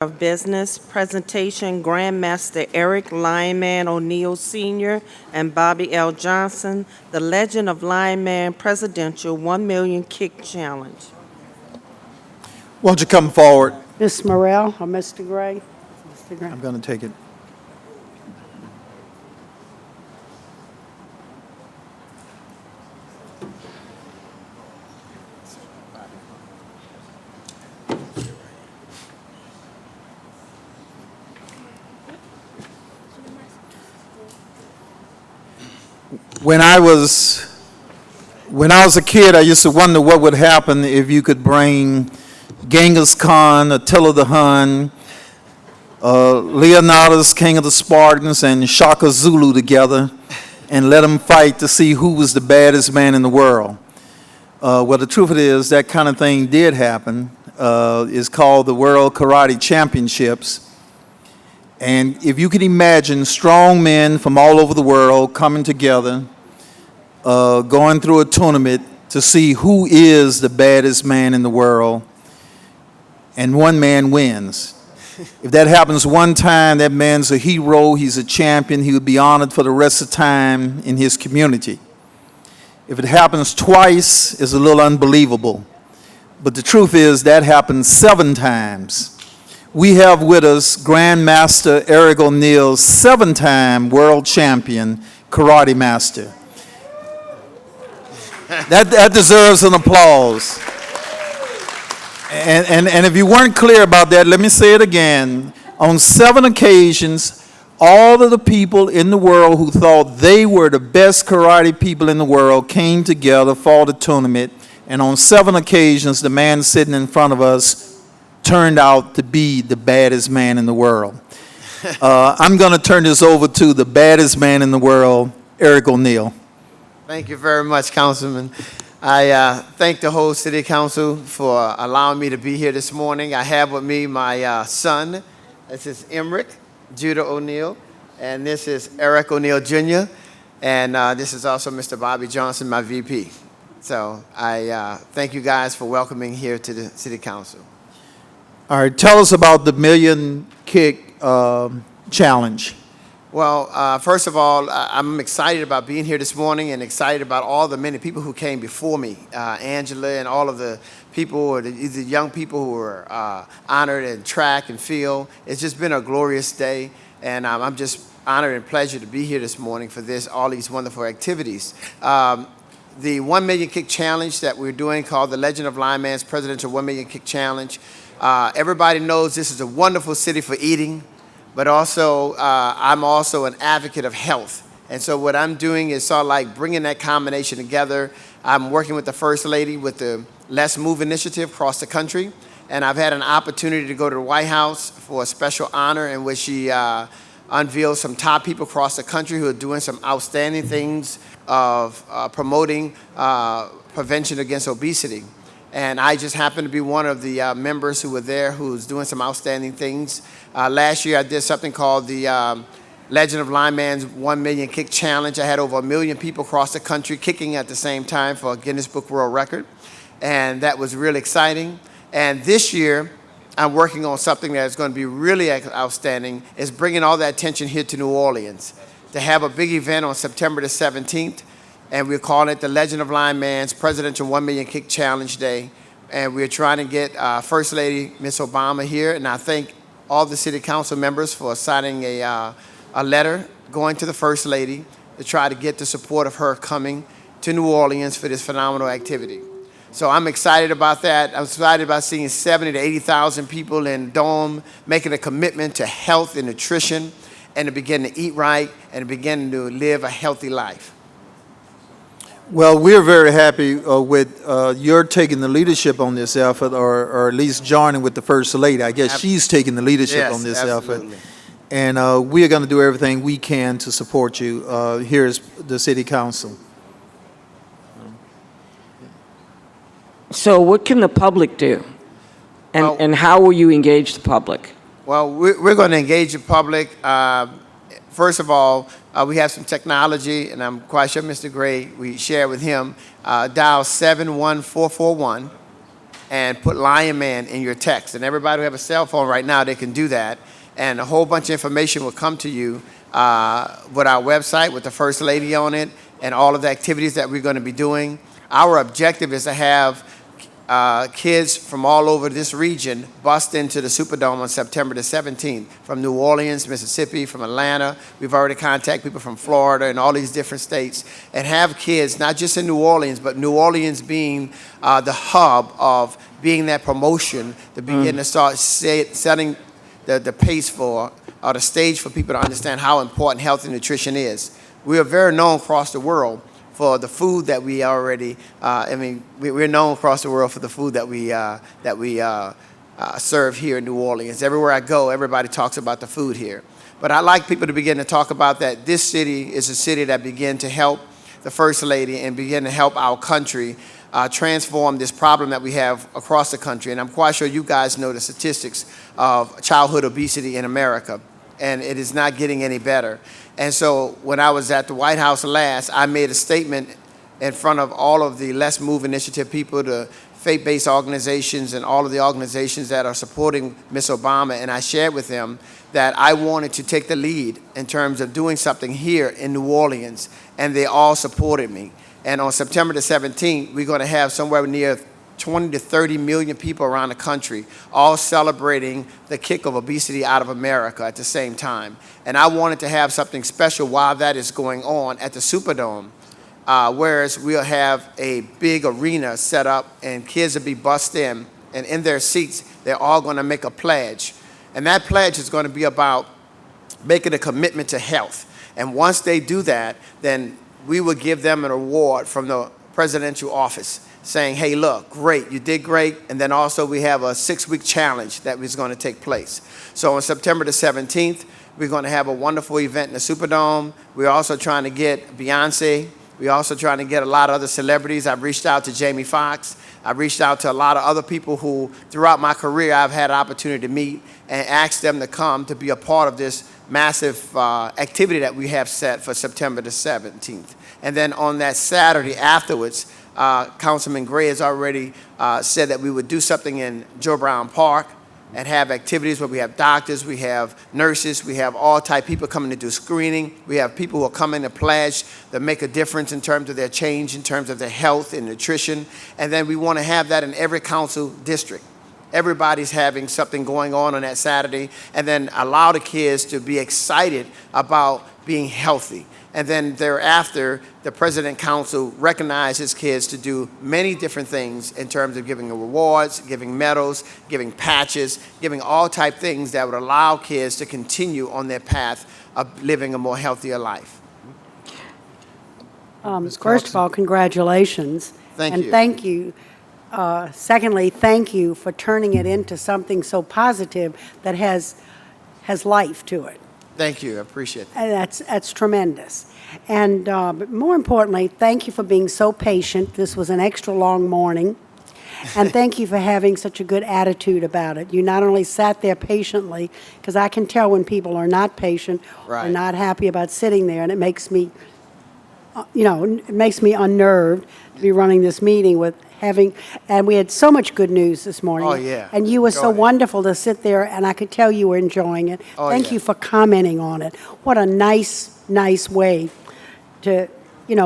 of Business. Presentation, GrandMaster Eric Lineman O'Neill Sr. and Bobby L. Johnson, The Legend of Lineman Presidential 1 Million Kick Challenge. Won't you come forward? Ms. Morrell or Mr. Gray? Mr. Gray. I'm going to take it. When I was a kid, I used to wonder what would happen if you could bring Genghis Khan, Attila the Hun, Leonidas, King of the Spartans, and Shaka Zulu together and let them fight to see who was the baddest man in the world. Well, the truth of it is that kind of thing did happen. It's called the World Karate Championships. And if you can imagine strong men from all over the world coming together, going through a tournament to see who is the baddest man in the world, and one man wins. If that happens one time, that man's a hero, he's a champion, he would be honored for the rest of the time in his community. If it happens twice, it's a little unbelievable. But the truth is that happened 7 times. We have with us GrandMaster Eric O'Neill, 7-time world champion karate master. That deserves an applause. And if you weren't clear about that, let me say it again. On 7 occasions, all of the people in the world who thought they were the best karate people in the world came together for the tournament. And on 7 occasions, the man sitting in front of us turned out to be the baddest man in the world. I'm going to turn this over to the baddest man in the world, Eric O'Neill. Thank you very much, Councilman. I thank the whole City Council for allowing me to be here this morning. I have with me my son. This is Emrick Judah O'Neill, and this is Eric O'Neill Jr., and this is also Mr. Bobby Johnson, my VP. So I thank you guys for welcoming here to the City Council. All right, tell us about the Million Kick Challenge. Well, first of all, I'm excited about being here this morning and excited about all the many people who came before me, Angela and all of the people, or the young people who were honored in track and field. It's just been a glorious day, and I'm just honored and pleasure to be here this morning for all these wonderful activities. The 1 Million Kick Challenge that we're doing, called the Legend of Lineman's Presidential 1 Million Kick Challenge. Everybody knows this is a wonderful city for eating, but also I'm also an advocate of health. And so what I'm doing is sort of like bringing that combination together. I'm working with the First Lady with the Let's Move initiative across the country, and I've had an opportunity to go to the White House for a special honor in which she unveiled some top people across the country who are doing some outstanding things of promoting prevention against obesity. And I just happened to be one of the members who were there who's doing some outstanding things. Last year I did something called the Legend of Lineman's 1 Million Kick Challenge. I had over 1 million people across the country kicking at the same time for a Guinness Book World Record. And that was really exciting. And this year I'm working on something that's going to be really outstanding, is bringing all that attention here to New Orleans to have a big event on September the 17th. And we're calling it the Legend of Lineman's Presidential 1 Million Kick Challenge Day. And we're trying to get First Lady Miss Obama here. And I thank all the City Council members for signing a letter going to the First Lady to try to get the support of her coming to New Orleans for this phenomenal activity. So I'm excited about that. I'm excited about seeing 70,000 to 80,000 people in the Dome making a commitment to health and nutrition and to begin to eat right and to begin to live a healthy life. Well, we're very happy with your taking the leadership on this effort, or at least joining with the First Lady. I guess she's taking the leadership on this absolutely. effort. And we are going to do everything we can to support you here as the City Council. So what can the public do? And how will you engage the public? Well, we're going to engage the public. First of all, we have some technology, and I'm quite sure Mr. Gray, we share with him, dial 71441, and put Lion Man in your text. And everybody who have a cell phone right now, they can do that. And a whole bunch of information will come to you with our website, with the First Lady on it, and all of the activities that we're going to be doing. Our objective is to have kids from all over this region bust into the Superdome on September the 17th, from New Orleans, Mississippi, from Atlanta. We've already contacted people from Florida and all these different states, and have kids, not just in New Orleans, but New Orleans being the hub of being that promotion to begin to start setting the pace for, or the stage for people to understand how important health and nutrition is. We are very known across the world for the food that we already, we're known across the world for the food that we serve here in New Orleans. Everywhere I go, everybody talks about the food here. But I'd like people to begin to talk about that this city is a city that began to help the First Lady and begin to help our country transform this problem that we have across the country. And I'm quite sure you guys know the statistics of childhood obesity in America, and it is not getting any better. And so when I was at the White House last, I made a statement in front of all of the Let's Move Initiative people, the faith-based organizations, and all of the organizations that are supporting Ms. Obama, and I shared with them that I wanted to take the lead in terms of doing something here in New Orleans, and they all supported me. And on September the 17th, we're going to have somewhere near 20 to 30 million people around the country all celebrating the kick of obesity out of America at the same time. And I wanted to have something special while that is going on at the Superdome, whereas we'll have a big arena set up and kids will be bussed in, and in their seats, they're all going to make a pledge. And that pledge is going to be about making a commitment to health. And once they do that, then we will give them an award from the presidential office saying, hey, look, great, you did great. And then also we have a 6-week challenge that is going to take place. So on September the 17th, we're going to have a wonderful event in the Superdome. We're also trying to get Beyonce. We're also trying to get a lot of other celebrities. I've reached out to Jamie Foxx. I've reached out to a lot of other people who, throughout my career, I've had an opportunity to meet and ask them to come to be a part of this massive activity that we have set for September the 17th. And then on that Saturday afterwards, Councilman Gray has already said that we would do something in Joe Brown Park and have activities where we have doctors, we have nurses, we have all type people coming to do screening. We have people who are coming to pledge that make a difference in terms of their change, in terms of their health and nutrition. And then we want to have that in every council district. Everybody's having something going on that Saturday, and then allow the kids to be excited about being healthy. And then thereafter, the President Council recognizes kids to do many different things in terms of giving rewards, giving medals, giving patches, giving all type things that would allow kids to continue on their path of living a more healthier life. First of all, congratulations. Thank and you. Thank you. Secondly, thank you for turning it into something so positive that has life to it. Thank you. I appreciate that. And that's tremendous. And but more importantly, thank you for being so patient. This was an extra long morning. And thank you for having such a good attitude about it. You not only sat there patiently, because I can tell when people are not patient or Right. not happy about sitting there, and it makes me, it makes me unnerved to be running this meeting with having, and we had so much good news this morning. Oh, yeah. And you were so Go ahead. wonderful to sit there, and I could tell you were enjoying it. Oh, Thank yeah. you for commenting on it. What a nice way to,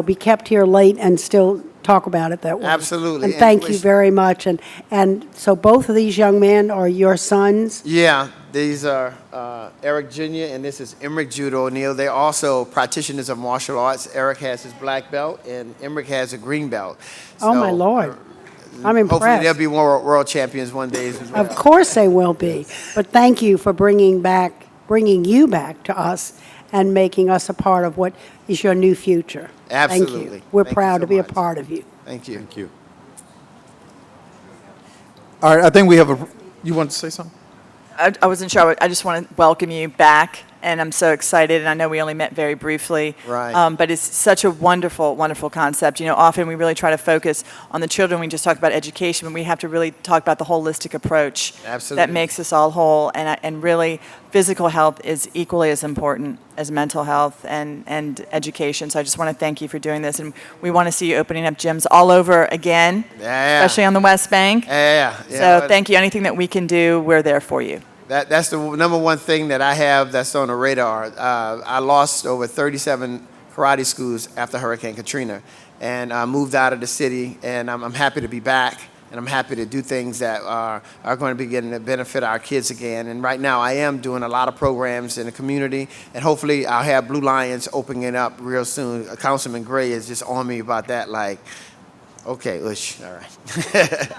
be kept here late and still talk about it that way. Absolutely. And And thank you wish- very much. And so both of these young men are your sons? Yeah, these are Eric Jr. and this is Emrick Judo O'Neill. They're also practitioners of martial arts. Eric has his black belt and Emrick has a green belt. Oh, my So, Lord. I'm Hopefully impressed. they'll be world champions one day as well. Of course they will be. But thank you for bringing you back to us and making us a part of what is your new future. Thank Absolutely. you. We're Thank you proud so to be a much. part of you. Thank you. Thank you. All right, I think we have you want to say something? I wasn't sure. I just want to welcome you back and I'm so excited. And I know we only met very briefly. Right. But it's such a wonderful, wonderful concept. You know, often we really try to focus on the children. We just talk about education, but we have to really talk about the holistic approach Absolutely. that makes us all whole. And really, physical health is equally as important as mental health and education. So I just want to thank you for doing this. And we want to see you opening up gyms all over again, Yeah. especially on the West Bank. Yeah. So thank you. Anything that we can do, we're there for you. That's the number one thing that I have that's on the radar. I lost over 37 karate schools after Hurricane Katrina, and I moved out of the city, and I'm happy to be back, and I'm happy to do things that are going to be getting to benefit our kids again. And right now I am doing a lot of programs in the community, and hopefully I'll have Blue Lions opening it up real soon. Councilman Gray is just on me about that, like, okay, ush, all right.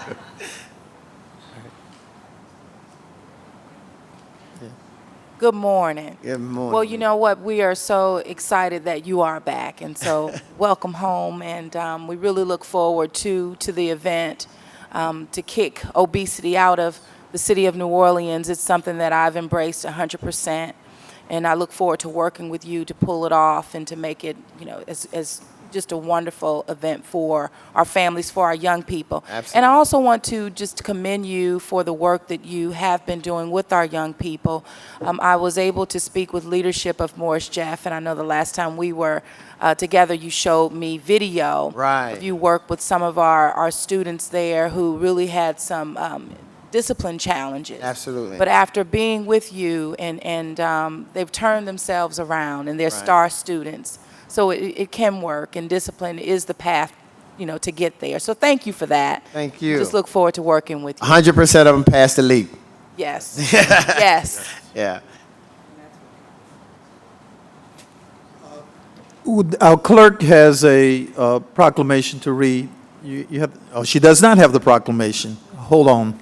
Good morning. Good morning. Well, you know what? We are so excited that you are back, and so welcome home. And we really look forward to the event to kick obesity out of the city of New Orleans. It's something that I've embraced 100%, and I look forward to working with you to pull it off and to make it, you know, as just a wonderful event for our families, for our young people. Absolutely. And I also want to just commend you for the work that you have been doing with our young people. I was able to speak with leadership of Morris Jeff, and I know the last time we were together, you showed me video. Right. Of you work with some of our students there who really had some discipline challenges. Absolutely. But after being with you, and they've turned themselves around, and they're Right. star students. So it can work, and discipline is the path, you know, to get there. So thank you for that. Thank you. Just look forward to working with you. 100% of them passed the leap. Yes. Yes. Yeah. Our clerk has a proclamation to read. You have, oh, she does not have the proclamation. Hold on.